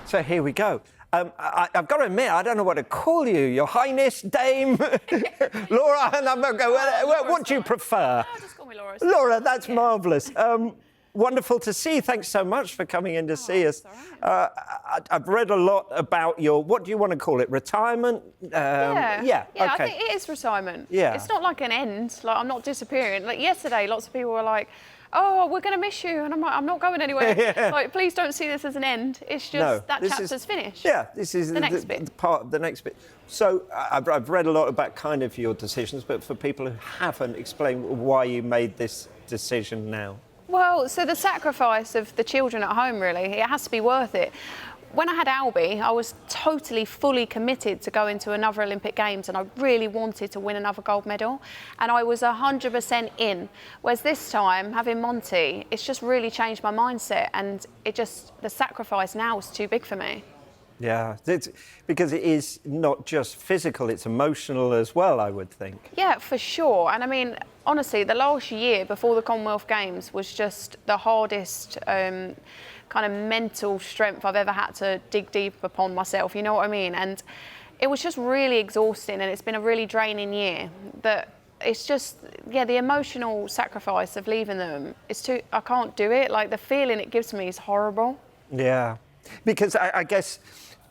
So here we go. I've got to admit, I don't know what to call you. Your Highness, Dame, Laura, and I'm going to go, what do you prefer? No, just call me Laura. Laura, that's marvellous. Wonderful to see you. Thanks so much for coming in to see us. Right. I've read a lot about your, what do you want to call it, retirement? Yeah, okay. I think it is retirement. Yeah. It's not like an end, like I'm not disappearing. Like yesterday, lots of people were like, oh, we're going to miss you. And I'm like, I'm not going anywhere. Yeah. Like, please don't see this as an end. It's just that chapter's finished. Yeah, this is the next bit. The next bit. So I've read a lot about kind of your decisions, but for people who haven't, explain why you made this decision now. Well, so the sacrifice of the children at home, really, it has to be worth it. When I had Albie, I was totally, fully committed to going to another Olympic Games, and I really wanted to win another gold medal, and I was 100% in. Whereas this time, having Monty, it's just really changed my mindset, and the sacrifice now is too big for me. Yeah, because it is not just physical, it's emotional as well, I would think. Yeah, for sure. And I mean, honestly, the last year before the Commonwealth Games was just the hardest kind of mental strength I've ever had to dig deep upon myself, you know what I mean? And it was just really exhausting, and it's been a really draining year. That it's just, yeah, the emotional sacrifice of leaving them, I can't do it. Like, the feeling it gives me is horrible. Yeah, because I guess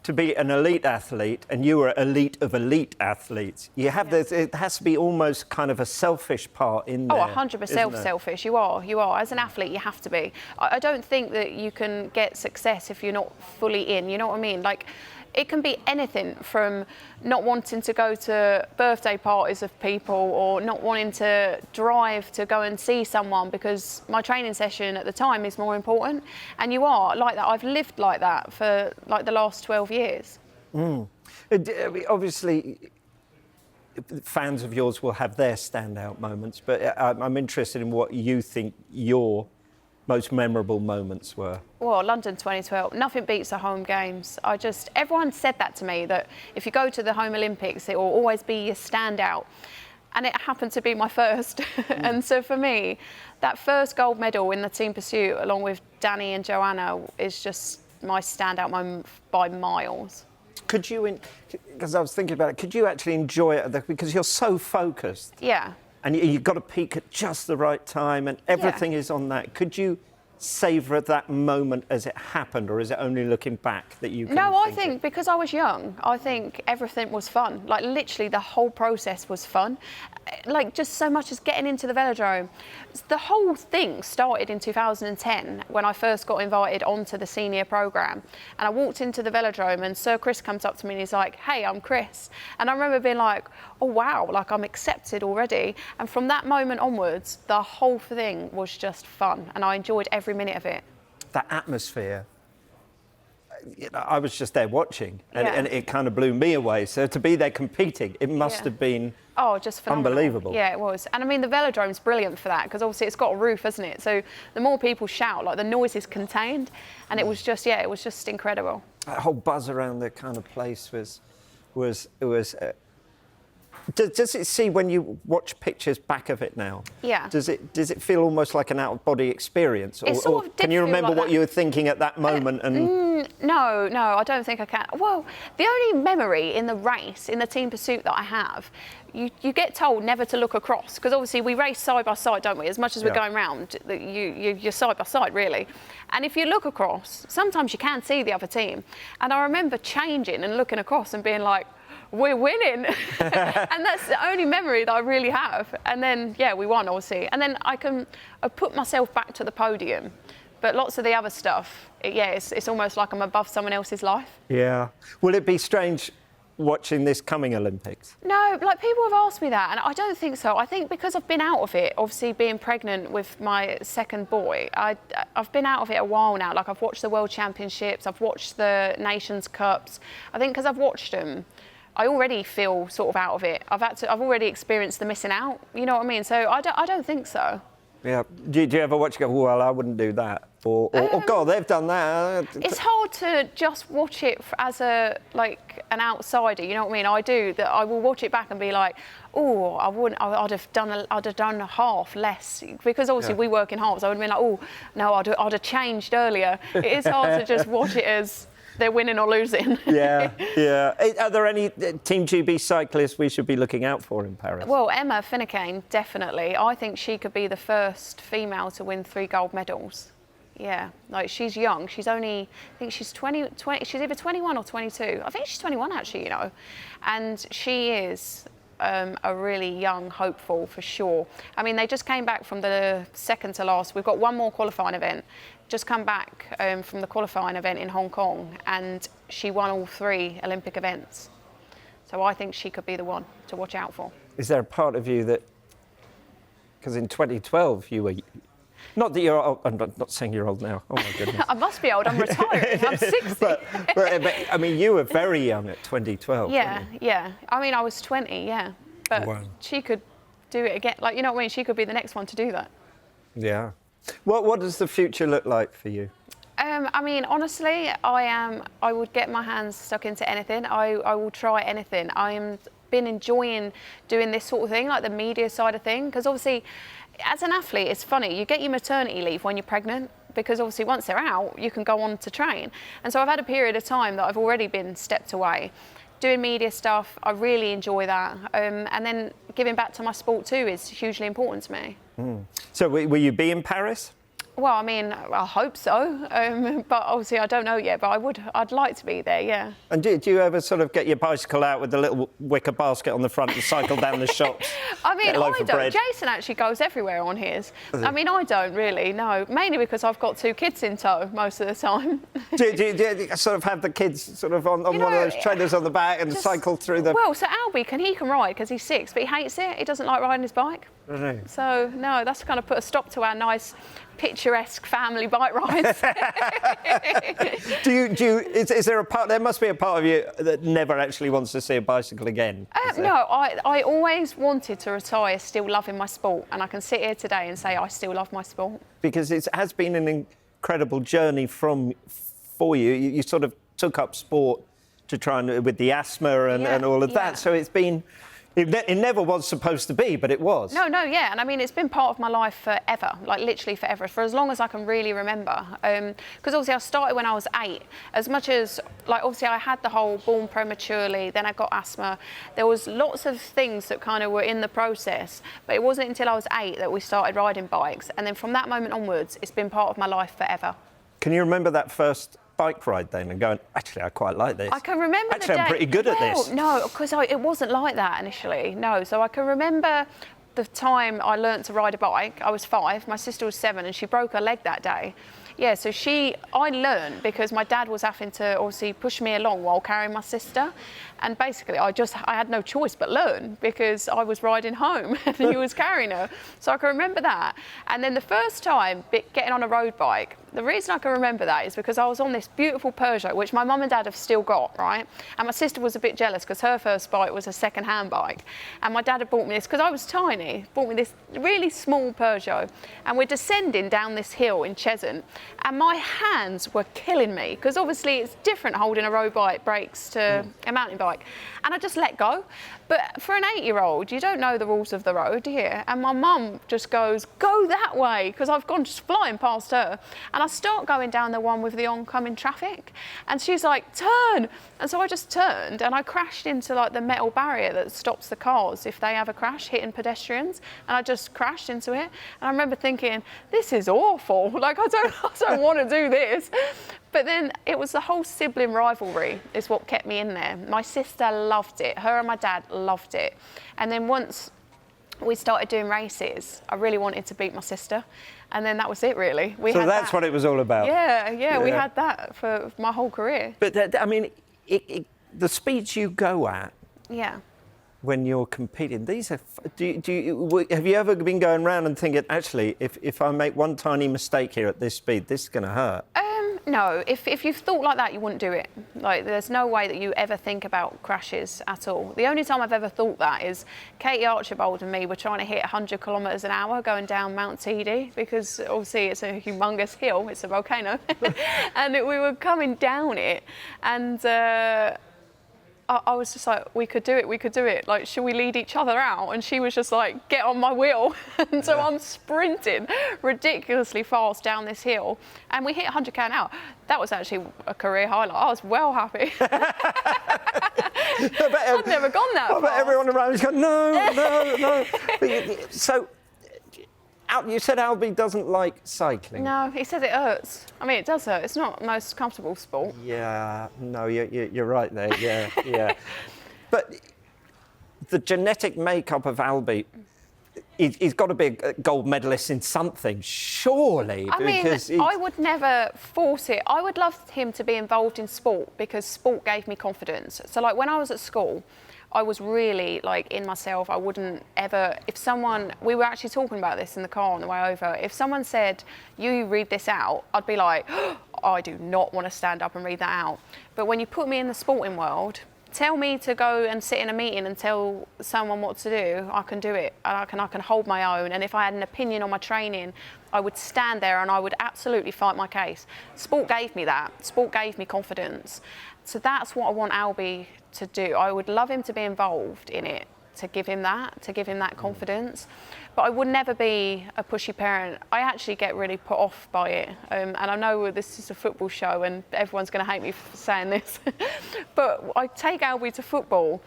to be an elite athlete, and you were elite of elite athletes, you have this, it has to be almost kind of a selfish part in there. Oh, 100% selfish. You are. As an athlete, you have to be. I don't think that you can get success if you're not fully in, you know what I mean? Like, it can be anything from not wanting to go to birthday parties of people, or not wanting to drive to go and see someone because my training session at the time is more important. And you are like that. I've lived like that for like the last 12 years. Obviously, fans of yours will have their standout moments, but I'm interested in what you think your most memorable moments were. Well, London 2012, nothing beats the home games. Everyone said that to me, that if you go to the home Olympics, it will always be your standout. And it happened to be my first. And so for me, that first gold medal in the team pursuit, along with Danny and Joanna, is just my standout moment by miles. Could you, because I was thinking about it, could you actually enjoy it? Because you're so focused. Yeah. And you've got to peak at just the right time, and everything is on that. Could you savour that moment as it happened, or is it only looking back that you can I think because I was young, I think everything was fun. Like, literally the whole process was fun. Like, just so much as getting into the velodrome. The whole thing started in 2010 when I first got invited onto the senior programme. And I walked into the velodrome, and Sir Chris comes up to me and he's like, "Hey, I'm Chris." And I remember being like, oh wow, like, I'm accepted already. And from that moment onwards, the whole thing was just fun, and I enjoyed every minute of it. That atmosphere, I was just there watching, and it kind of blew me away. So to be there competing, it must have been just phenomenal. Unbelievable. Yeah, it was. And I mean, the velodrome's brilliant for that, because obviously it's got a roof, hasn't it? So the more people shout, like, the noise is contained, and it was just, it was just incredible. That whole buzz around the kind of place was Does it see, when you watch pictures back of it now? Yeah. Does it feel almost like an out-of-body experience? Or can you remember what you were thinking at that moment? No, I don't think I can. Well, the only memory in the race, in the team pursuit that I have, you get told never to look across, because obviously we race side by side, don't we? As much as we're going round, you're side by side, really. And if you look across, sometimes you can see the other team. And I remember changing and looking across and being like, we're winning. And that's the only memory that I really have. And then, we won, obviously. And then I put myself back to the podium. But lots of the other stuff, it's almost like I'm above someone else's life. Yeah. Will it be strange watching this coming Olympics? No, like, people have asked me that, and I don't think so. I think because I've been out of it, obviously being pregnant with my second boy, I've been out of it a while now. Like, I've watched the World Championships, I've watched the Nations Cups. I think because I've watched them, I already feel sort of out of it. I've already experienced the missing out. You know what I mean? So I don't think so. Yeah. Do you ever watch it go, well, I wouldn't do that? Or God, they've done that. It's hard to just watch it as an outsider. You know what I mean? I do that. I will watch it back and be like, oh, I wouldn't. I'd have done half less, because obviously we work in halves. I would have been like, oh, no, I'd have changed earlier. It is hard to just watch it as they're winning or losing. Yeah, yeah. Are there any Team GB cyclists we should be looking out for in Paris? Well, Emma Finnecane, definitely. I think she could be the first female to win 3 gold medals. Yeah, like she's young. She's only, I think she's 20, she's either 21 or 22. I think she's 21 actually, you know. And she is a really young hopeful for sure. I mean, they just came back from the second to last. We've got one more qualifying event. Just come back from the qualifying event in Hong Kong, and she won all 3 Olympic events. So I think she could be the one to watch out for. Is there a part of you that, because in 2012 you were, not that you're old, I'm not saying you're old now, oh my goodness. I must be old, I'm retiring, I'm 60. but, I mean, you were very young at 2012. Yeah, yeah. I mean, I was 20, yeah. But wow. She could do it again. Like, you know what I mean? She could be the next one to do that. Yeah. What does the future look like for you? I mean, honestly, I would get my hands stuck into anything. I will try anything. I am been enjoying doing this sort of thing, like the media side of thing, because obviously, as an athlete, it's funny. You get your maternity leave when you're pregnant, because obviously once they're out, you can go on to train. And so I've had a period of time that I've already been stepped away. Doing media stuff, I really enjoy that. And then giving back to my sport too is hugely important to me. So will you be in Paris? Well, I mean, I hope so, but obviously I don't know yet, but I'd like to be there, yeah. And do you ever sort of get your bicycle out with the little wicker basket on the front and cycle down the shops? I mean, get a loaf I of don't. bread? Jason actually goes everywhere on his. I mean, I don't really, no. Mainly because I've got 2 kids in tow most of the time. do you sort of have the kids sort of on one of those trainers on the back and cycle through the... Well, so Albie can ride because he's 6, but he hates it. He doesn't like riding his bike. Really? So, no, that's kind of put a stop to our nice picturesque family bike rides. Is there a part, there must be a part of you that never actually wants to see a bicycle again? No, I always wanted to retire still loving my sport, and I can sit here today and say I still love my sport. Because it has been an incredible journey for you. You sort of took up sport to try and, with the asthma and all of that, so it's been... It never was supposed to be, but it was. No, yeah, and I mean, it's been part of my life forever, like literally forever, for as long as I can really remember. Because obviously I started when I was 8. As much as, like, obviously I had the whole born prematurely, then I got asthma. There was lots of things that kind of were in the process, but it wasn't until I was 8 that we started riding bikes. And then from that moment onwards, it's been part of my life forever. Can you remember that first bike ride then and going, actually, I quite like this? I can remember actually, the day. I'm pretty good at this. No, because it wasn't like that initially, no. So I can remember the time I learnt to ride a bike. I was 5, my sister was 7, and she broke her leg that day. Yeah, so I learned because my dad was having to obviously push me along while carrying my sister. And basically, I had no choice but learn because I was riding home and he was carrying her. So I can remember that. And then the first time getting on a road bike, the reason I can remember that is because I was on this beautiful Peugeot, which my mum and dad have still got, right? And my sister was a bit jealous because her first bike was a second-hand bike. And my dad had bought me this, because I was tiny, bought me this really small Peugeot. And we're descending down this hill in Cheshunt, and my hands were killing me, because obviously it's different holding a road bike brakes to a mountain bike. And I just let go. But for an 8-year-old, you don't know the rules of the road, do you? And my mum just goes, go that way, because I've gone just flying past her. And I start going down the one with the oncoming traffic. And she's like, turn. And so I just turned and I crashed into like the metal barrier that stops the cars if they have a crash, hitting pedestrians. And I just crashed into it. And I remember thinking, this is awful. Like, I don't want to do this. But then it was the whole sibling rivalry is what kept me in there. My sister loved it. Her and my dad loved it. And then once we started doing races, I really wanted to beat my sister. And then that was it, really. So that's what it was all about? Yeah, we had that for my whole career. But, I mean, the speeds you go at when you're competing, these are... have you ever been going around and thinking, actually, if I make one tiny mistake here at this speed, this is going to hurt? No, if you've thought like that, you wouldn't do it. Like, there's no way that you ever think about crashes at all. The only time I've ever thought that is Katie Archibald and me were trying to hit 100 kilometres an hour going down Mount Teedy, because obviously it's a humongous hill, it's a volcano, and we were coming down it, and I was just like, we could do it. Like, should we lead each other out? And she was just like, get on my wheel. And so I'm sprinting ridiculously fast down this hill. And we hit 100k an hour. That was actually a career highlight. I was well happy. I've never gone that fast. I bet everyone around is going, no. So, you said Albie doesn't like cycling. No, he says it hurts. I mean, it does hurt. It's not the most comfortable sport. Yeah, no, you're right there. Yeah. But the genetic makeup of Albie, he's got to be a gold medalist in something, surely. I mean, I would never force it. I would love him to be involved in sport because sport gave me confidence. So, like, when I was at school, I was really, like, in myself. I wouldn't ever, we were actually talking about this in the car on the way over. If someone said, you read this out, I'd be like, oh, I do not want to stand up and read that out. But when you put me in the sporting world, tell me to go and sit in a meeting and tell someone what to do, I can do it. And I can hold my own. And if I had an opinion on my training, I would stand there and I would absolutely fight my case. Sport gave me that. Sport gave me confidence. So that's what I want Albie to do. I would love him to be involved in it, to give him that confidence. But I would never be a pushy parent. I actually get really put off by it. And I know this is a football show and everyone's going to hate me for saying this. But I take Albie to football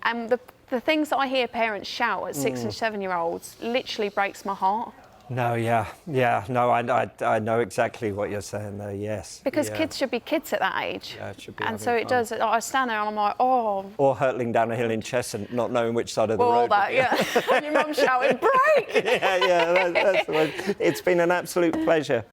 and the things that I hear parents shout at 6 and 7-year-olds literally breaks my heart. No, no, I know exactly what you're saying there, yes. Because kids should be kids at that age. Yeah, it should be. And so it does, I stand there and I'm like, oh. Or hurtling down a hill in Cheshunt, not knowing which side of the road. All that, yeah. And your mum shouting, break! Yeah, that's the one. It's been an absolute pleasure.